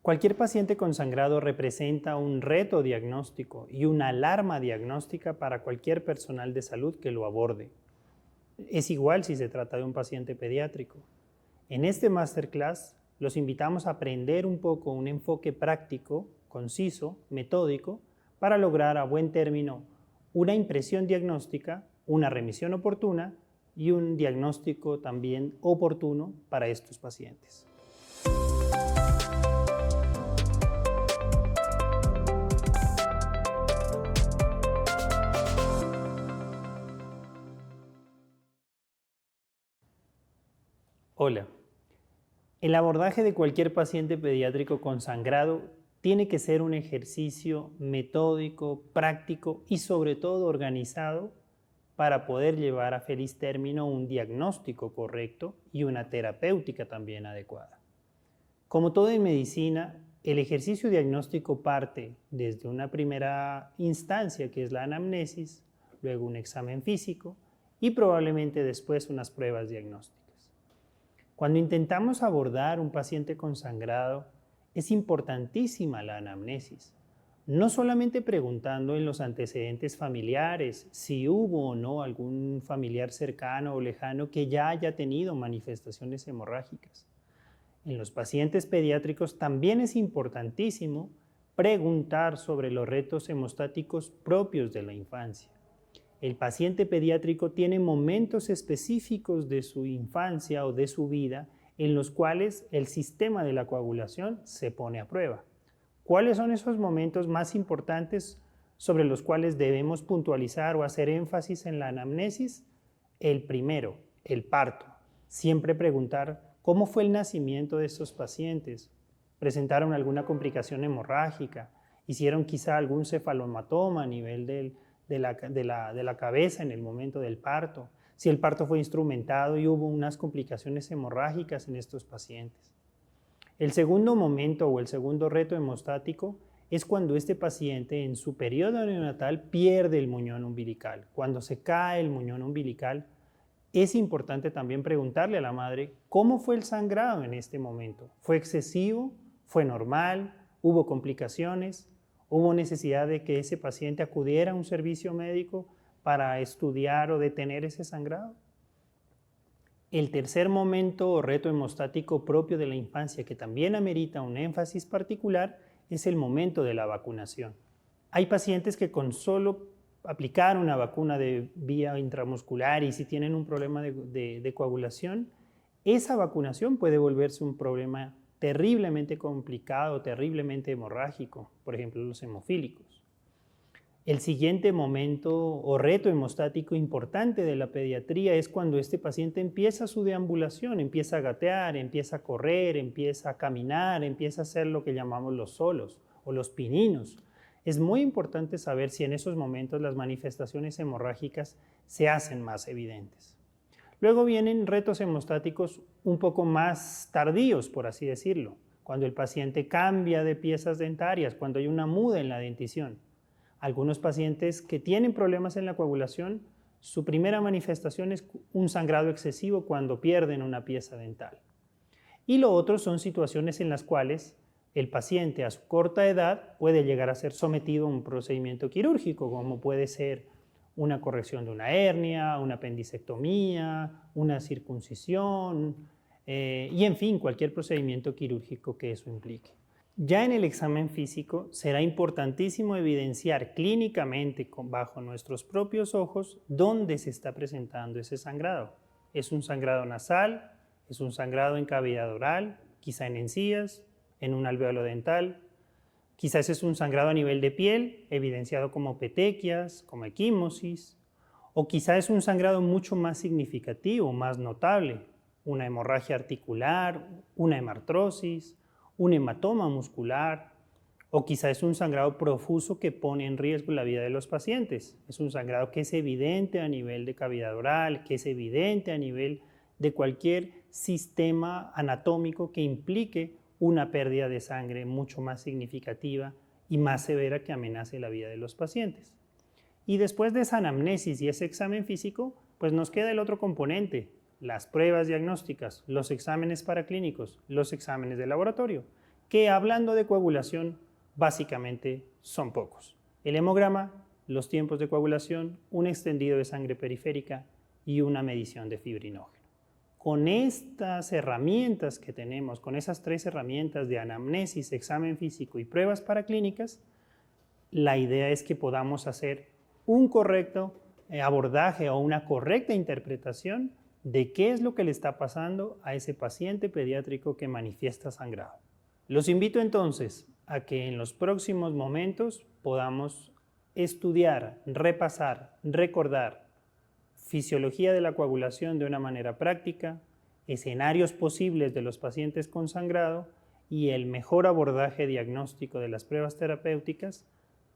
Cualquier paciente con sangrado representa un reto diagnóstico y una alarma diagnóstica para cualquier personal de salud que lo aborde. Es igual si se trata de un paciente pediátrico. En este masterclass los invitamos a aprender un poco un enfoque práctico, conciso, metódico, para lograr a buen término una impresión diagnóstica, una remisión oportuna y un diagnóstico también oportuno para estos pacientes. Hola. El abordaje de cualquier paciente pediátrico con sangrado tiene que ser un ejercicio metódico, práctico y sobre todo organizado para poder llevar a feliz término un diagnóstico correcto y una terapéutica también adecuada. Como todo en medicina, el ejercicio diagnóstico parte desde una primera instancia que es la anamnesis, luego un examen físico y probablemente después unas pruebas diagnósticas. Cuando intentamos abordar un paciente con sangrado, es importantísima la anamnesis. No solamente preguntando en los antecedentes familiares si hubo o no algún familiar cercano o lejano que ya haya tenido manifestaciones hemorrágicas. En los pacientes pediátricos también es importantísimo preguntar sobre los retos hemostáticos propios de la infancia. El paciente pediátrico tiene momentos específicos de su infancia o de su vida en los cuales el sistema de la coagulación se pone a prueba. ¿Cuáles son esos momentos más importantes sobre los cuales debemos puntualizar o hacer énfasis en la anamnesis? El primero, el parto. Siempre preguntar cómo fue el nacimiento de estos pacientes. ¿Presentaron alguna complicación hemorrágica? ¿Hicieron quizá algún cefalohematoma a nivel de la cabeza en el momento del parto? Si el parto fue instrumentado y hubo unas complicaciones hemorrágicas en estos pacientes. El segundo momento o el segundo reto hemostático es cuando este paciente en su periodo neonatal pierde el muñón umbilical. Cuando se cae el muñón umbilical, es importante también preguntarle a la madre cómo fue el sangrado en este momento. ¿Fue excesivo? ¿Fue normal? ¿Hubo complicaciones? ¿Hubo necesidad de que ese paciente acudiera a un servicio médico para estudiar o detener ese sangrado? El tercer momento o reto hemostático propio de la infancia que también amerita un énfasis particular es el momento de la vacunación. Hay pacientes que con solo aplicar una vacuna de vía intramuscular y si tienen un problema de coagulación, esa vacunación puede volverse un problema terriblemente complicado, terriblemente hemorrágico, por ejemplo los hemofílicos. El siguiente momento o reto hemostático importante de la pediatría es cuando este paciente empieza su deambulación, empieza a gatear, empieza a correr, empieza a caminar, empieza a hacer lo que llamamos los solos o los pininos. Es muy importante saber si en esos momentos las manifestaciones hemorrágicas se hacen más evidentes. Luego vienen retos hemostáticos un poco más tardíos, por así decirlo, cuando el paciente cambia de piezas dentarias, cuando hay una muda en la dentición. Algunos pacientes que tienen problemas en la coagulación, su primera manifestación es un sangrado excesivo cuando pierden una pieza dental. Y lo otro son situaciones en las cuales el paciente a su corta edad puede llegar a ser sometido a un procedimiento quirúrgico, como puede ser una corrección de una hernia, una apendicectomía, una circuncisión y en fin, cualquier procedimiento quirúrgico que eso implique. Ya en el examen físico será importantísimo evidenciar clínicamente bajo nuestros propios ojos dónde se está presentando ese sangrado. ¿Es un sangrado nasal? ¿Es un sangrado en cavidad oral? ¿Quizá en encías? ¿En un alvéolo dental? Quizás es un sangrado a nivel de piel, evidenciado como petequias, como equimosis, o quizás es un sangrado mucho más significativo, más notable, una hemorragia articular, una hemartrosis, un hematoma muscular, o quizás es un sangrado profuso que pone en riesgo la vida de los pacientes. Es un sangrado que es evidente a nivel de cavidad oral, que es evidente a nivel de cualquier sistema anatómico que implique una pérdida de sangre mucho más significativa y más severa que amenace la vida de los pacientes. Y después de esa anamnesis y ese examen físico, pues nos queda el otro componente, las pruebas diagnósticas, los exámenes paraclínicos, los exámenes de laboratorio. que hablando de coagulación, básicamente son pocos. El hemograma, los tiempos de coagulación, un extendido de sangre periférica y una medición de fibrinógeno. Con estas herramientas que tenemos, con esas 3 herramientas de anamnesis, examen físico y pruebas paraclínicas, la idea es que podamos hacer un correcto abordaje o una correcta interpretación de qué es lo que le está pasando a ese paciente pediátrico que manifiesta sangrado. Los invito entonces a que en los próximos momentos podamos estudiar, repasar, recordar fisiología de la coagulación de una manera práctica, escenarios posibles de los pacientes con sangrado y el mejor abordaje diagnóstico de las pruebas terapéuticas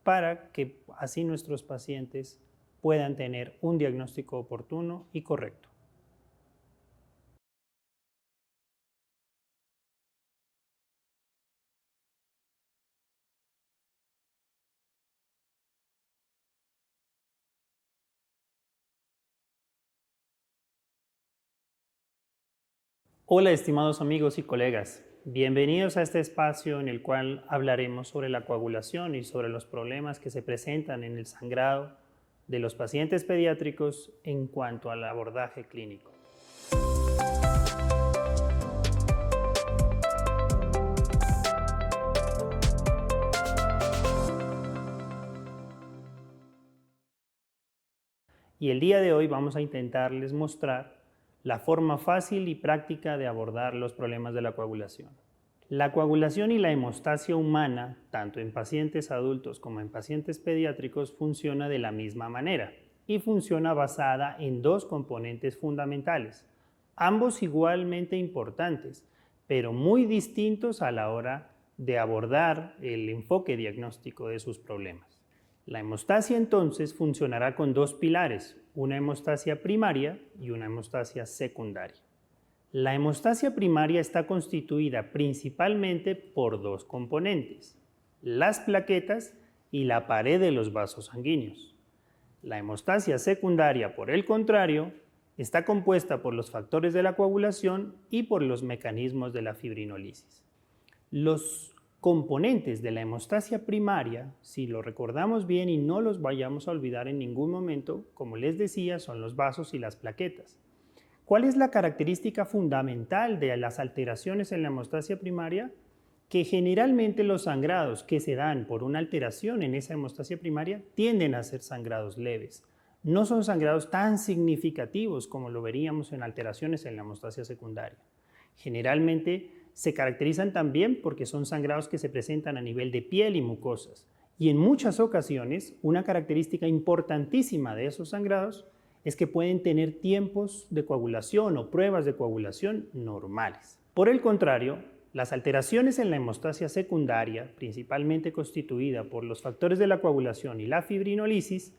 para que así nuestros pacientes puedan tener un diagnóstico oportuno y correcto. Hola estimados amigos y colegas, bienvenidos a este espacio en el cual hablaremos sobre la coagulación y sobre los problemas que se presentan en el sangrado de los pacientes pediátricos en cuanto al abordaje clínico. Y el día de hoy vamos a intentarles mostrar la forma fácil y práctica de abordar los problemas de la coagulación. La coagulación y la hemostasia humana, tanto en pacientes adultos como en pacientes pediátricos, funciona de la misma manera y funciona basada en 2 componentes fundamentales, ambos igualmente importantes, pero muy distintos a la hora de abordar el enfoque diagnóstico de sus problemas. La hemostasia entonces funcionará con 2 pilares, una hemostasia primaria y una hemostasia secundaria. La hemostasia primaria está constituida principalmente por 2 componentes, las plaquetas y la pared de los vasos sanguíneos. La hemostasia secundaria, por el contrario, está compuesta por los factores de la coagulación y por los mecanismos de la fibrinolisis. Los componentes de la hemostasia primaria, si lo recordamos bien y no los vayamos a olvidar en ningún momento, como les decía, son los vasos y las plaquetas. ¿Cuál es la característica fundamental de las alteraciones en la hemostasia primaria? Que generalmente los sangrados que se dan por una alteración en esa hemostasia primaria tienden a ser sangrados leves. No son sangrados tan significativos como lo veríamos en alteraciones en la hemostasia secundaria. Generalmente se caracterizan también porque son sangrados que se presentan a nivel de piel y mucosas. Y en muchas ocasiones, una característica importantísima de esos sangrados es que pueden tener tiempos de coagulación o pruebas de coagulación normales. Por el contrario, las alteraciones en la hemostasia secundaria, principalmente constituida por los factores de la coagulación y la fibrinolisis,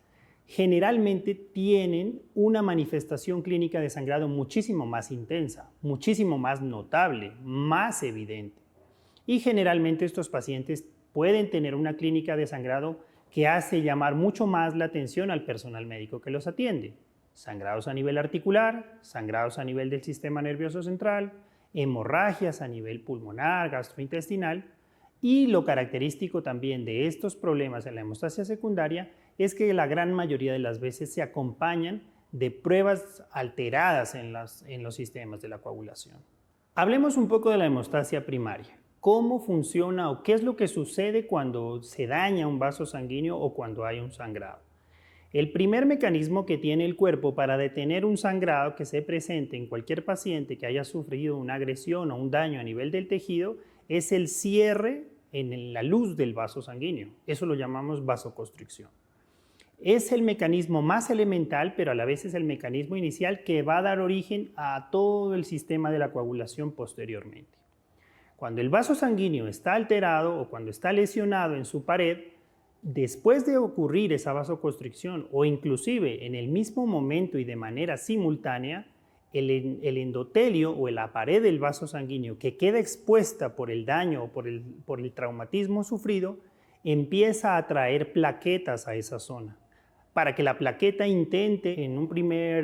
generalmente tienen una manifestación clínica de sangrado muchísimo más intensa, muchísimo más notable, más evidente. Y generalmente estos pacientes pueden tener una clínica de sangrado que hace llamar mucho más la atención al personal médico que los atiende. Sangrados a nivel articular, sangrados a nivel del sistema nervioso central, hemorragias a nivel pulmonar, gastrointestinal, y lo característico también de estos problemas en la hemostasia secundaria es que la gran mayoría de las veces se acompañan de pruebas alteradas en los sistemas de la coagulación. Hablemos un poco de la hemostasia primaria. ¿Cómo funciona o qué es lo que sucede cuando se daña un vaso sanguíneo o cuando hay un sangrado? El primer mecanismo que tiene el cuerpo para detener un sangrado que se presente en cualquier paciente que haya sufrido una agresión o un daño a nivel del tejido es el cierre en la luz del vaso sanguíneo. Eso lo llamamos vasoconstricción. Es el mecanismo más elemental, pero a la vez es el mecanismo inicial que va a dar origen a todo el sistema de la coagulación posteriormente. Cuando el vaso sanguíneo está alterado o cuando está lesionado en su pared, después de ocurrir esa vasoconstricción o inclusive en el mismo momento y de manera simultánea, el endotelio o la pared del vaso sanguíneo que queda expuesta por el daño o por el traumatismo sufrido, empieza a atraer plaquetas a esa zona, para que la plaqueta intente en un primer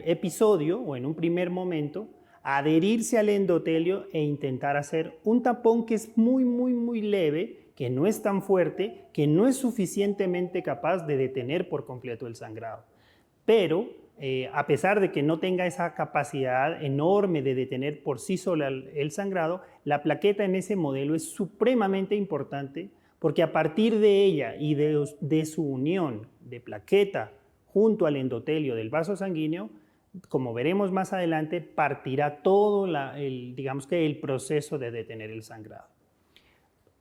episodio o en un primer momento adherirse al endotelio e intentar hacer un tapón que es muy leve, que no es tan fuerte, que no es suficientemente capaz de detener por completo el sangrado. Pero a pesar de que no tenga esa capacidad enorme de detener por sí sola el sangrado, la plaqueta en ese modelo es supremamente importante porque a partir de ella y de su unión de plaqueta junto al endotelio del vaso sanguíneo, como veremos más adelante, partirá todo digamos que el proceso de detener el sangrado.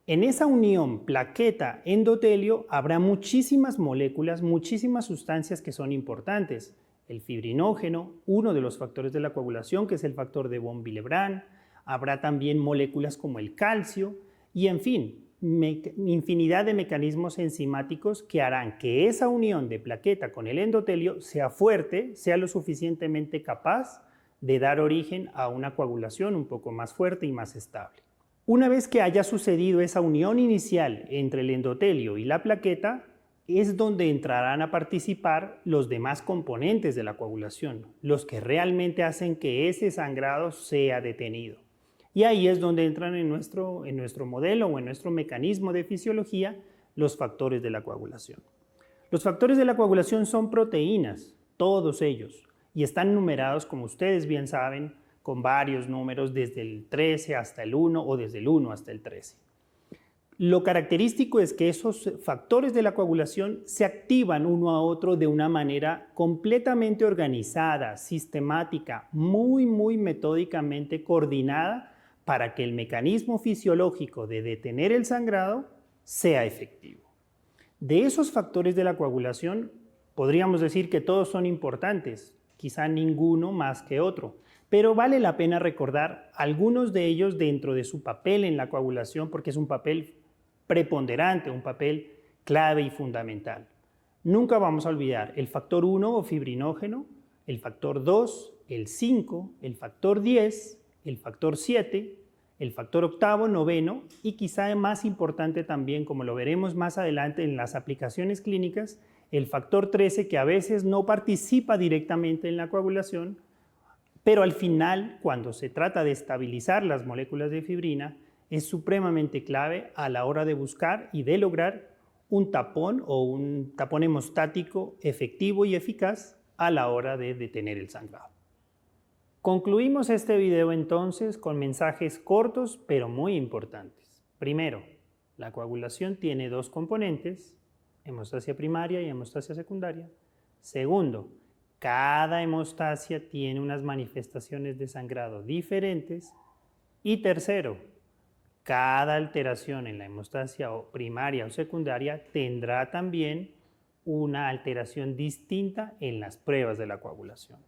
En esa unión plaqueta-endotelio habrá muchísimas moléculas, muchísimas sustancias que son importantes. El fibrinógeno, uno de los factores de la coagulación, que es el factor de von Willebrand. Habrá también moléculas como el calcio y, en fin, infinidad de mecanismos enzimáticos que harán que esa unión de plaqueta con el endotelio sea fuerte, sea lo suficientemente capaz de dar origen a una coagulación un poco más fuerte y más estable. Una vez que haya sucedido esa unión inicial entre el endotelio y la plaqueta, es donde entrarán a participar los demás componentes de la coagulación, los que realmente hacen que ese sangrado sea detenido. Y ahí es donde entran en nuestro modelo o en nuestro mecanismo de fisiología los factores de la coagulación. Los factores de la coagulación son proteínas, todos ellos, y están numerados, como ustedes bien saben, con varios números desde el 13 hasta el 1 o desde el 1 hasta el 13. Lo característico es que esos factores de la coagulación se activan uno a otro de una manera completamente organizada, sistemática, muy metódicamente coordinada para que el mecanismo fisiológico de detener el sangrado sea efectivo. De esos factores de la coagulación, podríamos decir que todos son importantes, quizá ninguno más que otro, pero vale la pena recordar algunos de ellos dentro de su papel en la coagulación porque es un papel preponderante, un papel clave y fundamental. Nunca vamos a olvidar el factor 1 o fibrinógeno, el factor 2, el 5, el factor 10, el factor 7, el factor octavo, noveno y quizá más importante también, como lo veremos más adelante en las aplicaciones clínicas, el factor 13 que a veces no participa directamente en la coagulación, pero al final, cuando se trata de estabilizar las moléculas de fibrina, es supremamente clave a la hora de buscar y de lograr un tapón o un tapón hemostático efectivo y eficaz a la hora de detener el sangrado. Concluimos este video entonces con mensajes cortos pero muy importantes. Primero, la coagulación tiene dos componentes, hemostasia primaria y hemostasia secundaria. Segundo, cada hemostasia tiene unas manifestaciones de sangrado diferentes. Y tercero, cada alteración en la hemostasia primaria o secundaria tendrá también una alteración distinta en las pruebas de la coagulación.